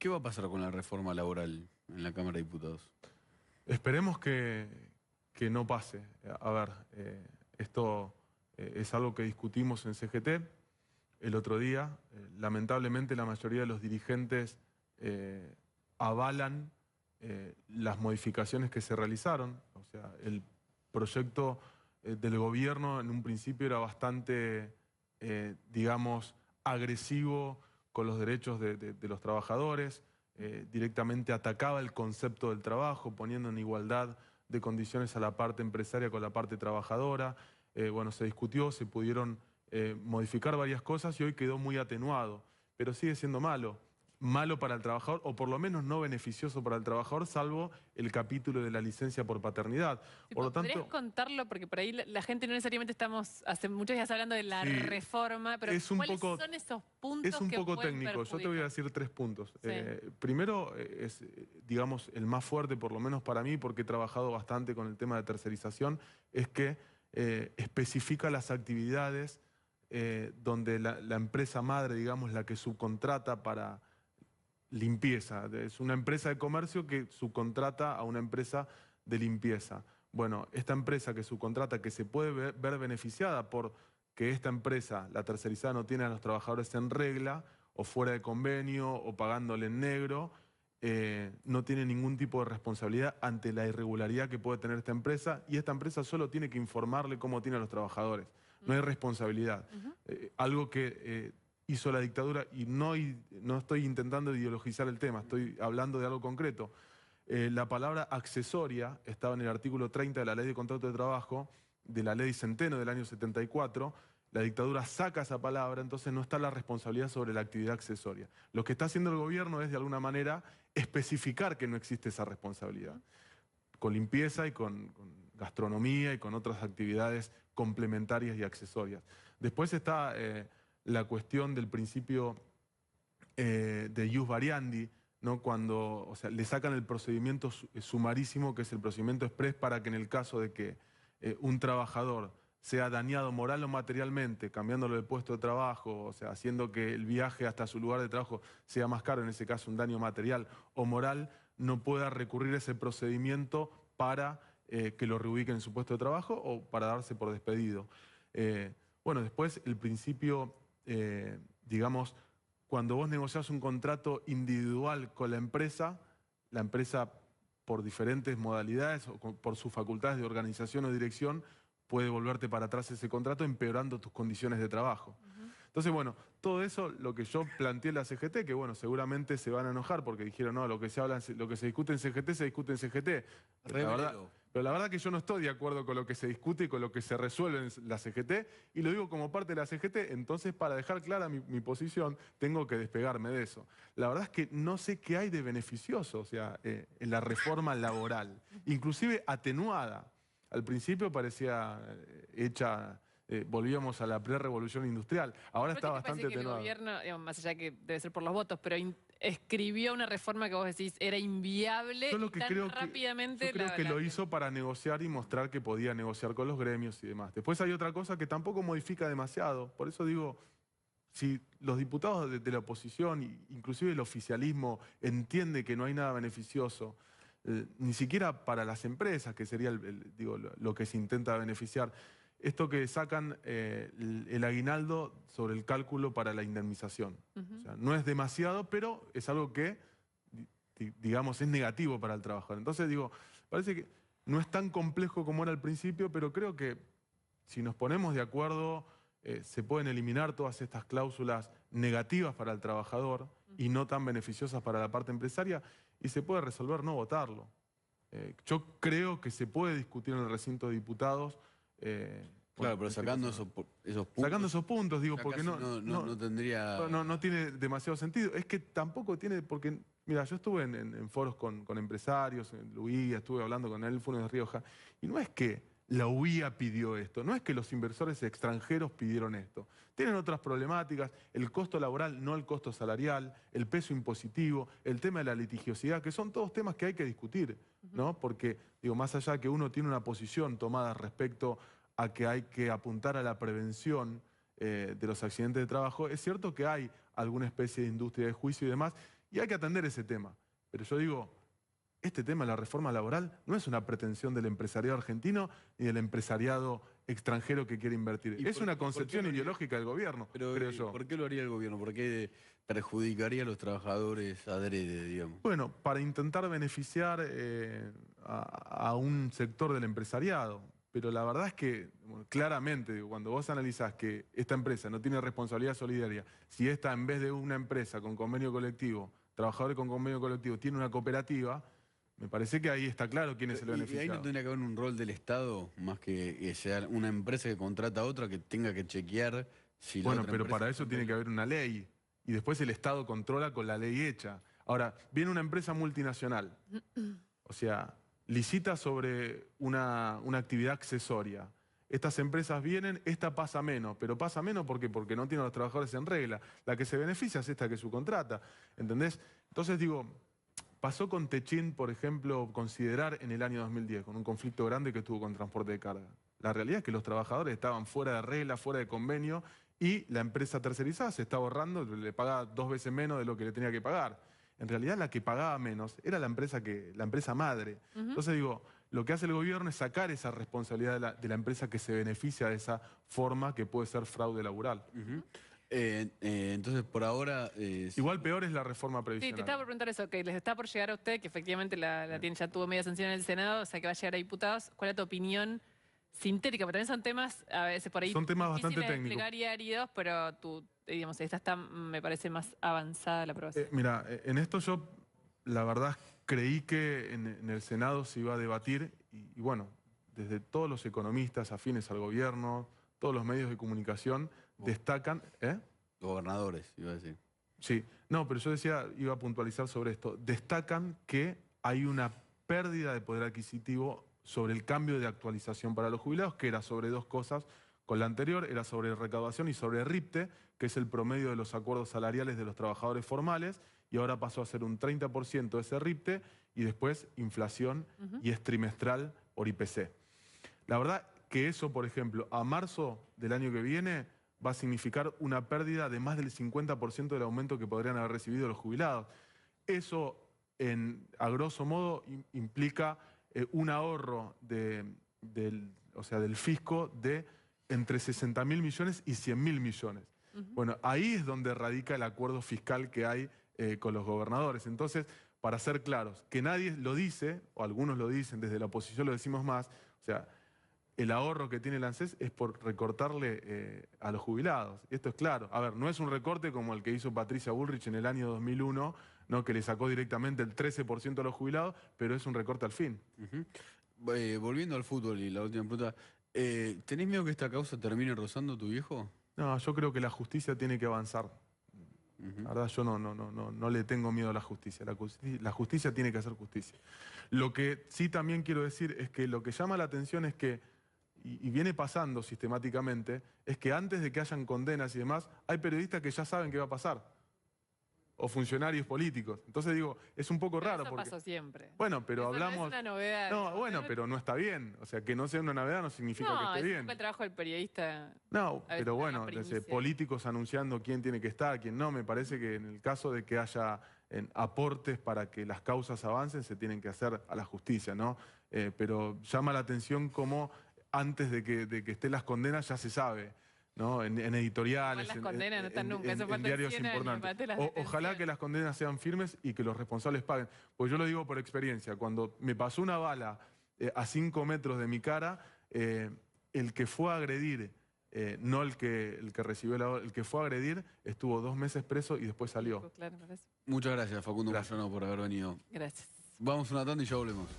¿Qué va a pasar con la reforma laboral en la Cámara de Diputados? Esperemos que no pase. A ver, esto es algo que discutimos en CGT el otro día. Lamentablemente la mayoría de los dirigentes avalan las modificaciones que se realizaron. O sea, el proyecto del gobierno en un principio era bastante, digamos, agresivo con los derechos de los trabajadores. Directamente atacaba el concepto del trabajo, poniendo en igualdad de condiciones a la parte empresaria con la parte trabajadora. Bueno, se discutió, se pudieron modificar varias cosas y hoy quedó muy atenuado, pero sigue siendo malo. Malo para el trabajador, o por lo menos no beneficioso para el trabajador, salvo el capítulo de la licencia por paternidad. Por lo ¿Podrías tanto, contarlo? Porque por ahí la gente no necesariamente estamos hace muchos días hablando de la sí, reforma, pero ¿cuáles son esos puntos es un que poco pueden técnico. Yo te voy a perjudicar? decir 3 puntos. Sí. Primero, es, digamos, el más fuerte, por lo menos para mí, porque he trabajado bastante con el tema de tercerización, es que especifica las actividades donde la empresa madre, digamos, la que subcontrata para limpieza. Es una empresa de comercio que subcontrata a una empresa de limpieza. Bueno, esta empresa que subcontrata, que se puede ver beneficiada por que esta empresa, la tercerizada, no tiene a los trabajadores en regla, o fuera de convenio, o pagándole en negro, no tiene ningún tipo de responsabilidad ante la irregularidad que puede tener esta empresa, y esta empresa solo tiene que informarle cómo tiene a los trabajadores. No hay responsabilidad. Algo que hizo la dictadura, y no estoy intentando ideologizar el tema, estoy hablando de algo concreto. La palabra accesoria estaba en el artículo 30 de la Ley de Contrato de Trabajo, de la Ley Centeno del año 74. La dictadura saca esa palabra, entonces no está la responsabilidad sobre la actividad accesoria. Lo que está haciendo el gobierno es, de alguna manera, especificar que no existe esa responsabilidad. Con limpieza y con gastronomía y con otras actividades complementarias y accesorias. Después está la cuestión del principio de ius variandi, ¿no? Cuando, o sea, le sacan el procedimiento sumarísimo, que es el procedimiento exprés, para que en el caso de que un trabajador sea dañado moral o materialmente, cambiándolo de puesto de trabajo, o sea, haciendo que el viaje hasta su lugar de trabajo sea más caro, en ese caso un daño material o moral, no pueda recurrir a ese procedimiento para que lo reubiquen en su puesto de trabajo o para darse por despedido. Bueno, después el principio, digamos, cuando vos negociás un contrato individual con la empresa por diferentes modalidades o por sus facultades de organización o dirección puede volverte para atrás ese contrato empeorando tus condiciones de trabajo. Entonces, bueno, todo eso, lo que yo planteé en la CGT, que bueno, seguramente se van a enojar porque dijeron, no, lo que se discute en CGT, se discute en CGT. Pero la verdad que yo no estoy de acuerdo con lo que se discute y con lo que se resuelve en la CGT, y lo digo como parte de la CGT, entonces para dejar clara mi posición, tengo que despegarme de eso. La verdad es que no sé qué hay de beneficioso, o sea, en la reforma laboral, inclusive atenuada. Al principio parecía hecha, volvíamos a la pre-revolución industrial, ahora está bastante Que el atenuada. gobierno, digamos, más allá que debe ser por los votos, pero escribió una reforma que vos decís era inviable Yo lo y que tan creo rápidamente yo creo que lo hizo para negociar y mostrar que podía negociar con los gremios y demás. Después hay otra cosa que tampoco modifica demasiado. Por eso digo, si los diputados de la oposición, inclusive el oficialismo, entiende que no hay nada beneficioso, ni siquiera para las empresas, que sería digo, lo que se intenta beneficiar, esto que sacan el aguinaldo sobre el cálculo para la indemnización. O sea, no es demasiado, pero es algo que, digamos, es negativo para el trabajador. Entonces, digo, parece que no es tan complejo como era al principio, pero creo que si nos ponemos de acuerdo, se pueden eliminar todas estas cláusulas negativas para el trabajador y no tan beneficiosas para la parte empresaria, y se puede resolver no votarlo. Yo creo que se puede discutir en el recinto de diputados. Claro, pero sacando esos puntos. Sacando esos puntos, digo, porque casi no tendría. no tiene demasiado sentido. Es que tampoco tiene, porque, mira, yo estuve en foros con empresarios, en Luía, estuve hablando con él, Funes de Rioja, y no es que la UIA pidió esto, no es que los inversores extranjeros pidieron esto. Tienen otras problemáticas, el costo laboral, no el costo salarial, el peso impositivo, el tema de la litigiosidad, que son todos temas que hay que discutir, ¿no? Porque, digo, más allá de que uno tiene una posición tomada respecto a que hay que apuntar a la prevención de los accidentes de trabajo, es cierto que hay alguna especie de industria de juicio y demás, Y hay que atender ese tema. Pero yo digo, este tema de la reforma laboral no es una pretensión del empresariado argentino ni del empresariado extranjero que quiere invertir. Es una concepción ideológica del gobierno, creo yo. ¿Por qué lo haría el gobierno? ¿Por qué perjudicaría a los trabajadores adrede, digamos? Bueno, para intentar beneficiar a un sector del empresariado. Pero la verdad es que, bueno, claramente, cuando vos analizás que esta empresa no tiene responsabilidad solidaria, si esta, en vez de una empresa con convenio colectivo, trabajadores con convenio colectivo, tiene una cooperativa, me parece que ahí está claro quién es el beneficiado. ¿Y ahí no tendría que haber un rol del Estado, más que sea una empresa que contrata a otra que tenga que chequear si la Bueno, otra pero empresa para eso tiene que haber una ley. Y después el Estado controla con la ley hecha. Ahora, viene una empresa multinacional. O sea, licita sobre una actividad accesoria. Estas empresas vienen, esta pasa menos. ¿Pero pasa menos por qué? Porque no tiene a los trabajadores en regla. La que se beneficia es esta que subcontrata. ¿Entendés? Entonces digo, pasó con Techint, por ejemplo, considerar en el año 2010, con un conflicto grande que tuvo con transporte de carga. La realidad es que los trabajadores estaban fuera de regla, fuera de convenio, y la empresa tercerizada se estaba ahorrando, le pagaba 2 veces menos de lo que le tenía que pagar. En realidad la que pagaba menos era la empresa madre. Entonces digo, lo que hace el gobierno es sacar esa responsabilidad de la empresa que se beneficia de esa forma que puede ser fraude laboral. Entonces, por ahora... Igual peor es la reforma Sí, previsional. te estaba por preguntar eso, que les está por llegar a usted, que efectivamente ya tuvo media sanción en el Senado, o sea que va a llegar a diputados. ¿Cuál es tu opinión sintética? Porque también son temas, a veces por ahí... Son temas bastante difíciles de técnicos. explicar y áridos, pero digamos, esta está, me parece, más avanzada la aprobación. Mira, en esto yo, la verdad, creí que en el Senado se iba a debatir y bueno, desde todos los economistas afines al gobierno, todos los medios de comunicación destacan... Gobernadores, iba a decir. Sí, no, pero yo decía, iba a puntualizar sobre esto. Destacan que hay una pérdida de poder adquisitivo sobre el cambio de actualización para los jubilados, que era sobre 2 cosas. Con la anterior era sobre recaudación y sobre RIPTE, que es el promedio de los acuerdos salariales de los trabajadores formales, y ahora pasó a ser un 30% ese RIPTE, y después inflación y es trimestral por IPC. La verdad que eso, por ejemplo, a marzo del año que viene va a significar una pérdida de más del 50% del aumento que podrían haber recibido los jubilados. Eso, a grosso modo, implica un ahorro del fisco de entre 60.000 millones y 100.000 millones. Bueno, ahí es donde radica el acuerdo fiscal que hay con los gobernadores. Entonces, para ser claros, que nadie lo dice, o algunos lo dicen, desde la oposición lo decimos más, o sea, el ahorro que tiene el ANSES es por recortarle a los jubilados. Esto es claro. A ver, no es un recorte como el que hizo Patricia Bullrich en el año 2001, ¿no? Que le sacó directamente el 13% a los jubilados, pero es un recorte al fin. Volviendo al fútbol y la última pregunta, ¿tenés miedo que esta causa termine rozando a tu viejo? No, yo creo que la justicia tiene que avanzar. La verdad, yo no le tengo miedo a la justicia. La justicia tiene que hacer justicia. Lo que sí también quiero decir es que lo que llama la atención es que, y viene pasando sistemáticamente, es que antes de que hayan condenas y demás, hay periodistas que ya saben qué va a pasar. O funcionarios políticos. Entonces digo, es un poco raro. Eso porque pasó siempre. Bueno, pero eso hablamos... No es una novedad. No, bueno, pero no está bien. O sea, que no sea una novedad no significa que esté bien. No, es el trabajo del periodista. No, pero bueno, políticos anunciando quién tiene que estar, quién no. Me parece que en el caso de que haya aportes para que las causas avancen, se tienen que hacer a la justicia, ¿no? Pero llama la atención cómo antes de que estén las condenas ya se sabe, ¿no? En editoriales, las condenas no están nunca. en diarios importantes. Ojalá que las condenas sean firmes y que los responsables paguen. Pues yo lo digo por experiencia. Cuando me pasó una bala a 5 metros de mi cara, el que fue a agredir, no el que recibió la bala, el que fue a agredir estuvo 2 meses preso y después salió. Claro, Muchas gracias, Facundo Moyano, por haber venido. Gracias. Vamos a una tanda y ya volvemos.